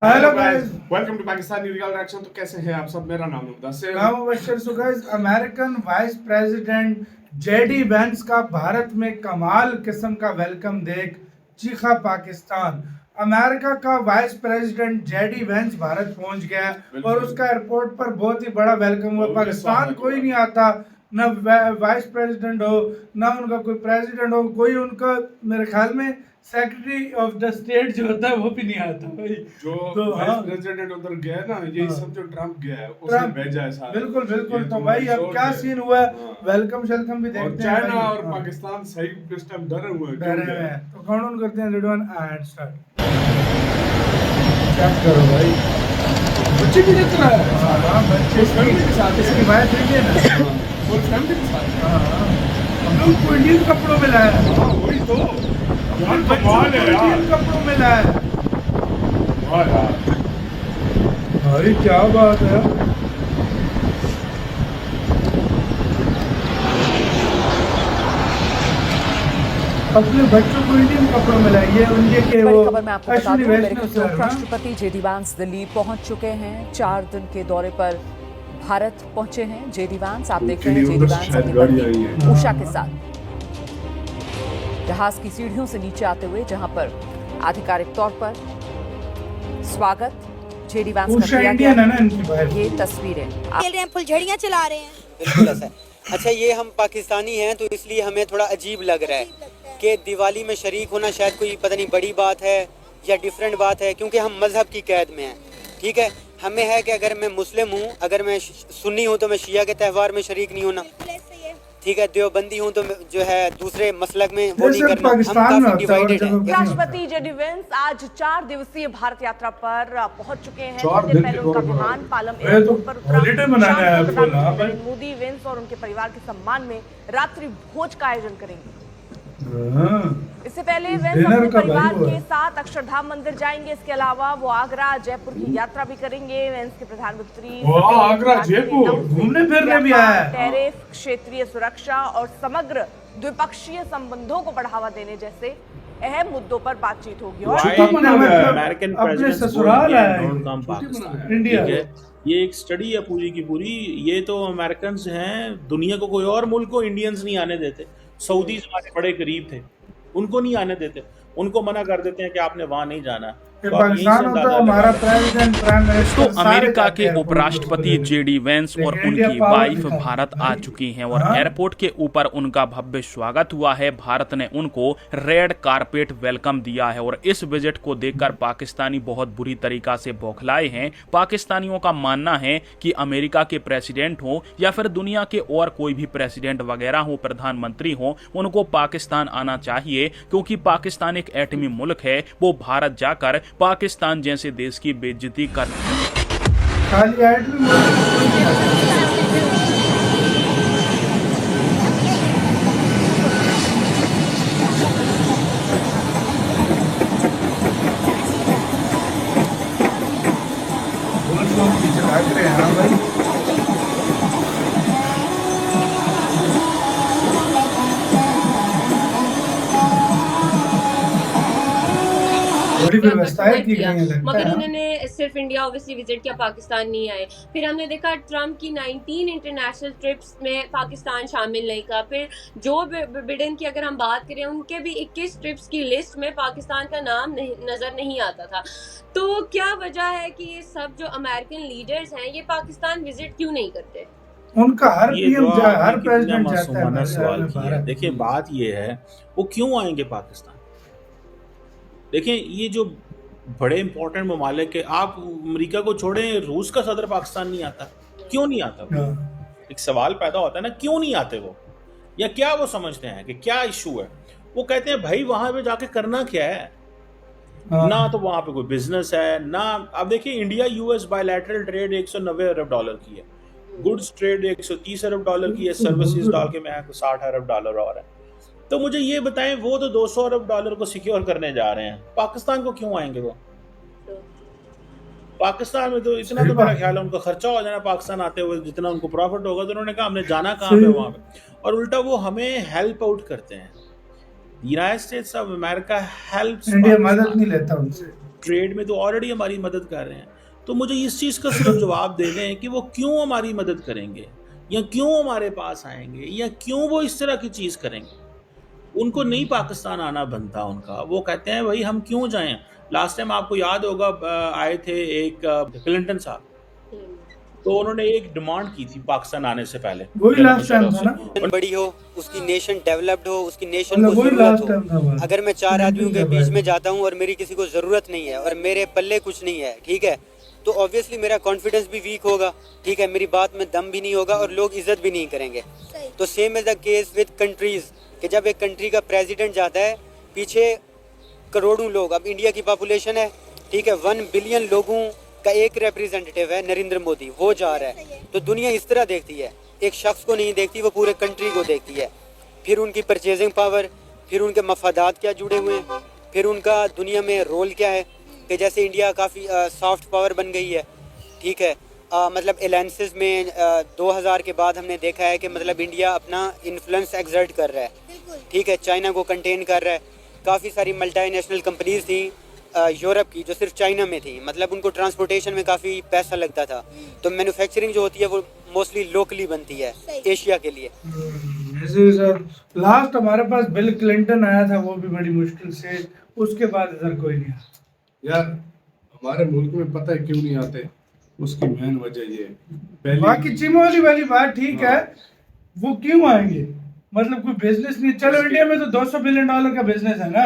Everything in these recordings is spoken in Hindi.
Hello guys, welcome to Pakistani real reaction. तो कैसे हैं आप सब? मेरा नाम है मुदस्सिर। नाम Mubashshir. So guys, American vice president JD Vance का भारत में कमाल किस्म का वेलकम देख चीखा पाकिस्तान। अमेरिका का vice president JD Vance Bharat पहुंच गया और उसका एयरपोर्ट पर बहुत ही बड़ा वेलकम हुआ। पाकिस्तान कोई नहीं आता, ना वाइस प्रेसिडेंट हो, ना उनका कोई प्रेसिडेंट हो, कोई उनका मेरे ख्याल में सेक्रेटरी ऑफ द स्टेट जो होता है वो भी नहीं आता भाई। जो तो वाइस हाँ, प्रेसिडेंट उधर गया ना, यही हाँ। समझो ट्रम्प गया है, उसने ट्रम्प, भेजा है सारा। बिल्कुल बिल्कुल। ये तो तो भाई अब सोच क्या है। सीन हुआ है, हाँ। वेलकम शेलकम भी और देखते हैं चाइना भाई। और हाँ। पाकिस्तान सही इस टाइम डरे हुए हैं। डरे क्यों हुए डरे? हैं तो काउंट करते हैं। Ready 1 and start. चेक करो भाई, बच्चे भी देख रहा है। हाँ हाँ, बच्चे फुल फैमिली के साथ। इसकी वाइफ भी है ना। फुल फैमिली के साथ। हाँ हाँ, हम लोग को इंडियन कपड़ों में लाया है। हाँ वही तो यार, बच्चों कमाल को है यार। इंडियन कपड़ों में लाया है हाँ यार, भाई, क्या बात है। अपने बच्चों को इंडियन कपड़ों में लाइए। उनके के वो बड़ी खबर मैं आपको बता अश्विनी दूं, अमेरिका वैष्णव के सर ना, उपराष्ट्रपति जेडी वांस दिल्ली पहुंच चुके हैं। 4 दिन के दौरे पर भारत पहुंचे हैं जेडी वांस। आप देख रहे हैं जेडी वांस अपनी पत्नी उषा के साथ जहाज की सीढ़ियों से नीचे आते हुए, जहां पर आधिकारिक तौर पर स्वागत जेडी वांस का उषा किया इंडियन गया। है ना इनकी वाइफ। ये तस्वीरें खेल रहे हैं, फुलझड़ियाँ चला रहे हैं। बिल्कुल ऐसा है। अच्छा, ये हम पाकिस्तानी हैं तो इसलिए हमें थोड़ा अजीब लग रहा है कि दिवाली में शरीक होना शायद कोई पता नहीं बड़ी बात है या डिफरेंट बात है, क्योंकि हम मज़हब की कैद में हैं। ठीक है, हमें है कि अगर मैं मुस्लिम हूँ, अगर मैं सुन्नी हूँ तो मैं शिया के त्यौहार में शरीक नहीं होना। बिल्कुल ऐसे ही है। ठीक है, देवबंदी हूँ तो जो है दूसरे मसलक में वो नहीं सिर्फ करना। हम पाकिस्तान में काफ़ी होता है और डिवाइडेड जगह हैं। पे नहीं राष्ट्रपति जेडी वेंस आज 4 दिवसीय भारत यात्रा पर पहुंच चुके हैं। 4 कुछ दिन दिन के पहले उनका दौरे पर। विमान पालम ये तो एयरपोर्ट पर उतरा। हॉलीडे मनाने शाम आया को है फुल। हाँ प्रधानमंत्री भाई। नरेंद्र मोदी वेंस और उनके परिवार के सम्मान में रात्रि भोज का आयोजन करेंगे। हाँ, इससे पहले वेंस डिनर अपने का भाई परिवार वो के है। साथ अक्षरधाम मंदिर जाएंगे। इसके अलावा वो आगरा जयपुर की यात्रा भी करेंगे। वेंस के प्रधानमंत्री वाह, आगरा, जयपुर, घूमने फिरने भी आया है। टैरिफ, क्षेत्रीय सुरक्षा और समग्र द्विपक्षीय संबंधों को बढ़ावा देने जैसे अहम मुद्दों पर बातचीत होगी। और छुट्टी मनाने मतलब अमेरिकन अपने प्रेसिडेंट ससुराल आया है। डोनाल्ड ट्रम्प छुट्टी पाकिस्तान। मनाया है। इंडिया ठीक है, ये एक स्टडी है पूरी की पूरी। ये तो अमेरिकन हैं, दुनिया को कोई और मुल्क को इंडियंस नहीं आने देते। सऊदीज हमारे बड़े करीब थे, उनको नहीं आने देते, उनको मना कर देते हैं कि आपने वहां नहीं जाना। ये तो आप यहीं पाकिस्तान से होता अंदाजा हमारा लगा लें। प्रेसिडेंट प्राइम मिनिस्टर तो सारे अमेरिका जाते के हैं एयरपोर्ट उपराष्ट्रपति पर। जेडी वेंस और लेकिन इंडिया उनकी पावर वाइफ दिखा भारत आ भाई। चुकी हैं और हाँ। एयरपोर्ट के ऊपर उनका भव्य स्वागत हुआ है। भारत ने उनको रेड कारपेट वेलकम दिया है और इस विजिट को देखकर पाकिस्तानी बहुत बुरी तरीका से बौखलाए हैं। पाकिस्तानियों का मानना है कि अमेरिका के प्रेसिडेंट हो या फिर दुनिया के और कोई भी प्रेसिडेंट वगैरह हो, प्रधानमंत्री हो, उनको पाकिस्तान आना चाहिए, क्योंकि पाकिस्तान एक एटमी मुल्क है। वो भारत जाकर पाकिस्तान जैसे देश की बेइज्जती कर खाली ऐड में पीछे भाग रहे हैं। हाँ भाई, बड़ी व्यवस्थाएं की गई हैं लगता मगर है। उन्होंने सिर्फ इंडिया ऑब्वियसली विजिट किया, पाकिस्तान नहीं आए। फिर हमने देखा ट्रम्प की 19 इंटरनेशनल ट्रिप्स में पाकिस्तान शामिल नहीं का। फिर जो बिडेन की अगर हम बात करें, उनके भी 21 ट्रिप्स की लिस्ट में पाकिस्तान का नाम नजर नहीं आता था। तो क्या वजह है कि ये सब जो अमेरिकन लीडर्स हैं ये पाकिस्तान विजिट क्यों नहीं करते? उनका हर ये पीएम जो हर आपने कितना प्रेसिडेंट चाहता मासूमाना है सवाल किया है। भारत। देखिए, बात ये है, वो क्यों आएंगे पाकिस्तान? देखिए, ये जो बड़े इंपॉर्टेंट ममालिक है, आप अमेरिका को छोड़ें, रूस का सदर पाकिस्तान नहीं आता, क्यों नहीं आता? हाँ। एक सवाल पैदा होता है ना, क्यों नहीं आते वो? या क्या वो समझते हैं कि क्या इशू है? वो कहते हैं भाई वहां पे जाके करना क्या है? हाँ। ना तो वहां पे कोई बिजनेस है ना। अब देखिए, इंडिया यूएस बायलैटरल ट्रेड 190 अरब डॉलर की है, गुड्स ट्रेड 130 अरब डॉलर की है, सर्विसेज डाल के मैं 60 अरब डॉलर और है। तो मुझे ये बताएं, वो तो 200 अरब डॉलर को सिक्योर करने जा रहे हैं, पाकिस्तान को क्यों आएंगे वो? पाकिस्तान में तो इतना तो मेरा ख्याल है उनका खर्चा हो जाना पाकिस्तान आते हुए, जितना उनको प्रॉफिट होगा। तो उन्होंने कहा हमने जाना कहाँ पे वहां पे, और उल्टा वो हमें हेल्प आउट करते हैं। United states of America helps India मदद नहीं लेता उनसे। ट्रेड में तो ऑलरेडी हमारी मदद कर रहे हैं। तो मुझे इस चीज़ का सिर्फ जवाब दे दें कि वो क्यों हमारी मदद करेंगे, या क्यों हमारे पास आएंगे, या क्यों वो इस तरह की चीज़ करेंगे। उनको नहीं पाकिस्तान आना बनता उनका, वो कहते हैं भाई हम क्यों जाएं। लास्ट टाइम आपको याद होगा आए थे एक क्लिंटन साहब, तो उन्होंने एक डिमांड की थी पाकिस्तान आने से पहले, वही लास्ट टाइम था ना, बड़ी हो, उसकी नेशन डेवलप्ड हो, उसकी नेशन को जरूरत हो। अगर मैं 4 आदमियों के बीच में जाता हूँ और मेरी किसी को जरूरत नहीं है और मेरे पल्ले कुछ नहीं है, ठीक है, तो ऑब्वियसली मेरा कॉन्फिडेंस भी वीक होगा, ठीक है, मेरी बात में दम भी नहीं होगा और लोग इज्जत भी नहीं करेंगे। तो same is the case with countries, कि जब एक कंट्री का प्रेसिडेंट जाता है, पीछे करोड़ों लोग, अब इंडिया की पॉपुलेशन है, ठीक है, 1 बिलियन लोगों का एक रिप्रेजेंटेटिव है नरेंद्र मोदी, वो जा रहा है। तो दुनिया इस तरह देखती है, एक शख्स को नहीं देखती, वो पूरे कंट्री को देखती है। फिर उनकी परचेजिंग पावर, फिर उनके मफादात क्या जुड़े हुए हैं, फिर उनका दुनिया में रोल क्या है। कि जैसे इंडिया काफ़ी सॉफ्ट पावर बन गई है, ठीक है, मतलब एलायंसेस में 2000 के बाद हमने देखा है कि मतलब इंडिया अपना इन्फ्लुएंस एक्सर्ट कर रहा है, ठीक है, चाइना को कंटेन कर रहा है। काफ़ी सारी मल्टीनेशनल कंपनीज थी यूरोप की जो सिर्फ चाइना में थी, मतलब उनको ट्रांसपोर्टेशन में काफ़ी पैसा लगता था। तो मैन्युफैक्चरिंग जो होती है वो मोस्टली लोकली बनती है एशिया के लिए। लास्ट हमारे पास बिल क्लिंटन आया था, वो भी बड़ी मुश्किल से, उसके बाद इधर कोई नहीं आया। यार हमारे मुल्क में पता है क्यों नहीं आते, उसकी मेन वजह ये पहले, बाकी चिमोली वाली बात ठीक है, वो क्यों आएंगे, मतलब कोई बिजनेस नहीं। चलो इंडिया में तो $200 बिलियन का बिजनेस है ना,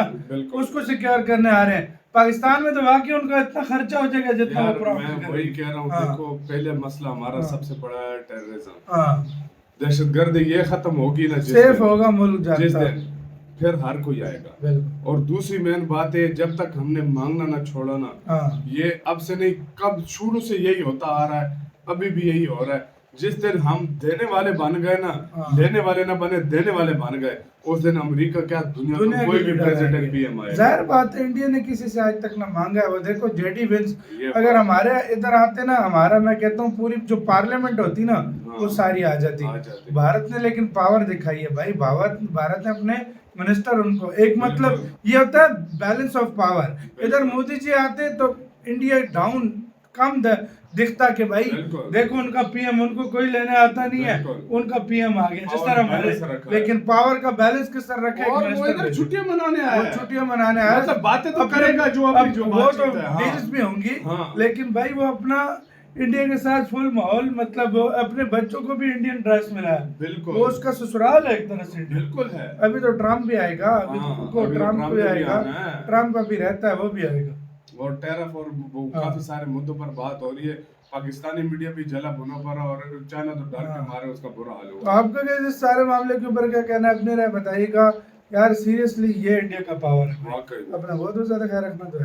उसको सिक्योर करने आ रहे हैं। पाकिस्तान में तो वाकई उनका इतना खर्चा हो जाएगा जितना वो प्रॉफिट मैं वही कह रहा हूँ। देखो पहले मसला हमारा सबसे बड़ा है टेररिज्म, दहशतगर्दी, ये खत्म होगी ना सेफ होगा मुल्क जिस जाता, दिन, फिर हर कोई आएगा। और दूसरी मेन बात है, जब तक हमने मांगना ना छोड़ा ना, ये अब से नहीं, कब शुरू से यही होता आ रहा है, अभी भी यही हो रहा है। जिस दिन हम देने वाले बन गए ना, लेने वाले ना बने, देने वाले बन गए, उस दिन अमेरिका क्या दुनिया का कोई भी प्रेसिडेंट भी हमारे, जाहिर बात है, इंडिया ने किसी से आज तक ना मांगा है। वो देखो जेडी वेंस अगर हमारे इधर आते ना, हमारा मैं कहता हूँ पूरी जो पार्लियामेंट होती ना, वो सारी आ जाती। भारत ने लेकिन पावर दिखाई है भाई, भारत ने अपने मिनिस्टर उनको एक, मतलब ये होता है बैलेंस ऑफ पावर। इधर मोदी जी आते तो इंडिया डाउन कम दिखता कि भाई देखो उनका पीएम, उनको कोई लेने आता नहीं है, उनका पीएम आ गया जिस तरह हमारे, लेकिन पावर का बैलेंस किस तरह रखे। वो इधर छुट्टियां मनाने आया, छुट्टियां मनाने आया, मतलब बातें तो करेगा जो वो तो डील्स भी होंगी, लेकिन भाई वो अपना इंडिया के साथ फुल माहौल, मतलब अपने बच्चों को भी इंडियन ड्रेस मिला है, बिल्कुल, वो उसका ससुराल है एक तरह से। बिल्कुल है। अभी तो ट्रम्प भी आएगा, ट्रम्प भी आएगा, ट्रम्प अभी रहता है, वो भी आएगा। और टैरिफ और काफी सारे मुद्दों पर बात हो रही है। पाकिस्तानी मीडिया भी जला भुना पड़ा और चाइना तो डर के मारे उसका बुरा हाल हुआ। तो आपका इस सारे मामले के ऊपर क्या कहना है, अपनी राय बताइएगा यार। सीरियसली ये इंडिया का पावर है, अपना बहुत ज्यादा ख्याल रखना तो है।